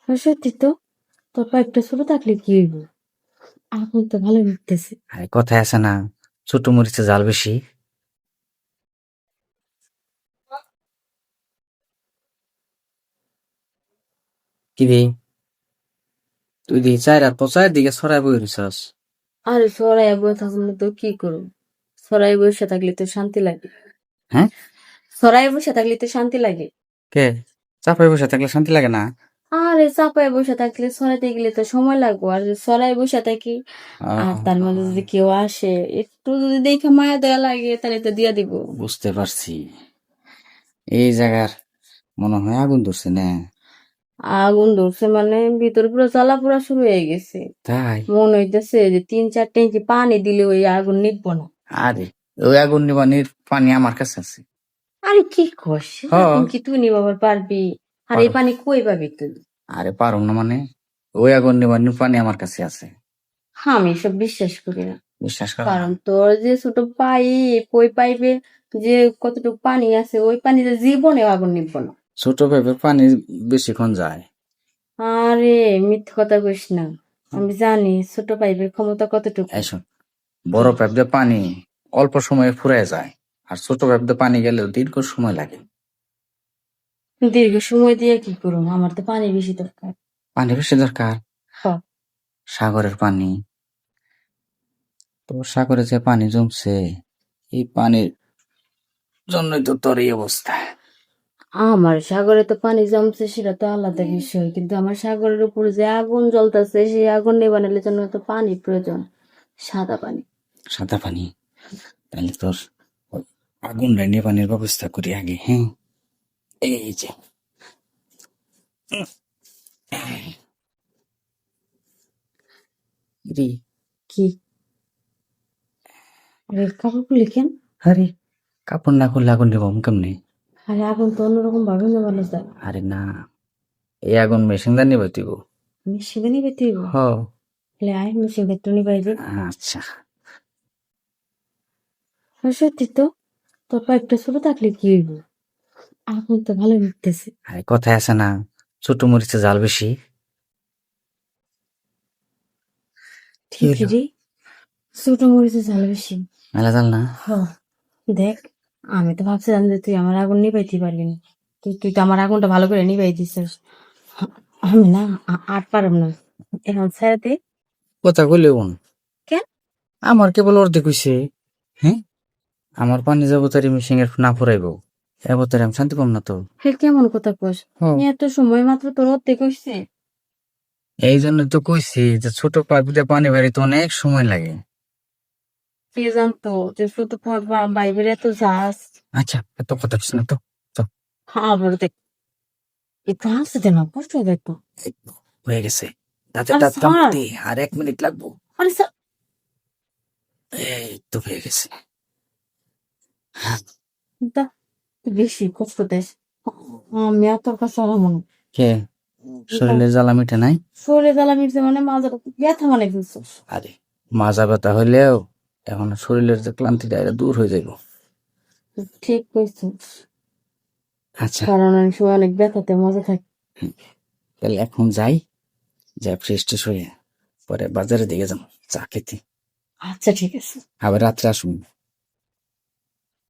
সত্যি তো। তোর পাইপটা ছোট থাকলে কি হইব? আগুন তো ভালো নিতেছে। আরে কথায় আছে না, ছোট মরিচে জাল বেশি। কি রে, তুই দি চার রাত পচার দিকে ছড়াই বই রইছস। আরে সরাই বসে থাকলে তো কি করব? সরাই বসে থাকলে তো শান্তি লাগে। হ্যাঁ, সরাই বসে থাকলে তো শান্তি লাগে। কে চাপাই বসে থাকলে শান্তি লাগে না? আরে চাপায় বসে থাকলে সরাইতে গেলে তো সময় লাগবে, আর যদি সরাই বসে থাকি আর তার মধ্যে যদি কেউ আসে, একটু যদি দেখে মায়া দয়া লাগে তাহলে তো দিয়া দিব। বুঝতে পারছি, এই জায়গার মনে হয় আগুন ধরছে না? আগুন ধরছে মানে ভিতর পুরো জ্বালা পোড়া শুরু হয়ে গেছে। তাই? মনে হইতেছে যে 3-4 ট্যাঙ্কি পানি দিলে ওই আগুন নিববো না। আরে ওই আগুন নিবানির পানি আমার কাছে আছে। আরে কি কস? হ, আগুন কি তুই নিবাবার পারবি? আর এই পারো। পানি কই পাবি তুই? আরে পারো না মানে, ওই আগুন নিবানির পানি আমার কাছে আছে। আমি এসব বিশ্বাস করি না। বিশ্বাস করো না? কারণ তোর যে ছোট পাইপ, ওই পাইপে যে কতটুকু পানি আছে, ওই পানিতে জীবনে আগুন নিববো না। ছোট পেঁপের পানি বেশিক্ষণ যায়। আরে মিথ্যে কথা কইস না। আমি জানি ছোট পাইপের ক্ষমতা কতটুকু। এসব কি? বড় পাইপ দিয়ে পানি অল্প সময়ে ফুরায় যায়, আর ছোট পাইপ দিয়ে পানি গেলে দীর্ঘ সময় লাগে। দীর্ঘ সময় দিয়ে কি করুম? আমার তো পানি বেশি দরকার। পানি বেশি দরকার। হ, সাগরের পানি, তো সাগরে যে পানি জমছে, এই পানির জন্যই তো তোর এই অবস্থা। আমার সাগরে তো পানি জমছে সেটা তো আলাদা বিষয়, কিন্তু আমার সাগরের উপরে যে আগুন জ্বলতেছে সেই আগুন নেবানোর জন্য তো পানি প্রয়োজন। সাদা পানি। সাদা পানি? তাহলে তোর ওই আগুন রাইনে পানির ব্যবস্থা করি আগে, হ্যাঁ? এই যে রে, কি? আরে কাপড় খুলে কেন? আরে কাপড় না খুললে আগুন নিবাম কেমনে? আরে আগুন তো অন্যরকম ভাবে নেবানো যায়। আরে না, এই আগুন মেশিন দা নিবে তুই। মেশিনে নিবে তুই? হ, তাহলে আয় মেশিন একটু নিবাই দে। আচ্ছা। সত্যি তো। তোর পাইপটা ছোট থাকলে কি হইব? আগুন তো ভালো নিতেছে। আরে কথায় আছে না, ছোট মরিচে জাল বেশি। কি ঠিকই হইলো? রে। ছোট মরিচে ঝাল বেশি। মেলা জাল না? হ, দেখ, আমি তো ভাবছিলাম যে তুই আমার আগুন নিভাইতে পারবি না। তুই তো আমার আগুনটা ভালো করে নিভাই দিছিস। আমি না আর পারব না। এখন ছেড়ে দে। কথা কইলে বোন, কেন? আমার কেবল অর্ধেক হইছে। হ্যাঁ, আমার পানি যাবো তারি মিশিং এর না ফুরাইব, এবার তারি আমি শান্তি পাম না তো। হে কেমন কথা কস? হ, এত সময় মাত্র তোর অর্ধেক হইছে। এই জন্য তো কইছি যে ছোট পাইপ দিয়ে পানি বেরিতে অনেক সময় লাগে। কে জানতো যে শুধু বাইবের এত ঝাঁজ। আচ্ছা, এত কথা কিছু না তো। তো আবার দেখ, একটু হাসতে দে না, কষ্ট হবে একটু। এই তো হয়ে গেছে, দাঁতে আরে দাঁত স্যার, কামড়তে আর 1 মিনিট লাগবো। আরে স্যার, এই তো হয়ে গেছে। দা, তুই বেশি কষ্ট দেস। আমি আর তোর কাছে অমন। কে শরীরে জ্বালা মিটে নাই? শরীরে জ্বালা মিটছে মানে মাজাটা ব্যথা মানে ফেলছিস। আরে মাজা ব্যথা হইলেও এখন শরীরের যে ক্লান্তিটা এটা দূর হয়ে যাইব। ঠিক কইছিস। আচ্ছা, কারণ অনেক সময় অনেক ব্যথাতে মজা থাকে। তাহলে এখন যাই, যা ফ্রেশ ট্রেশ হয়ে পরে বাজারের দিকে যাবো চা খেতে। আচ্ছা ঠিক আছে। আবার রাত্রে আসুন।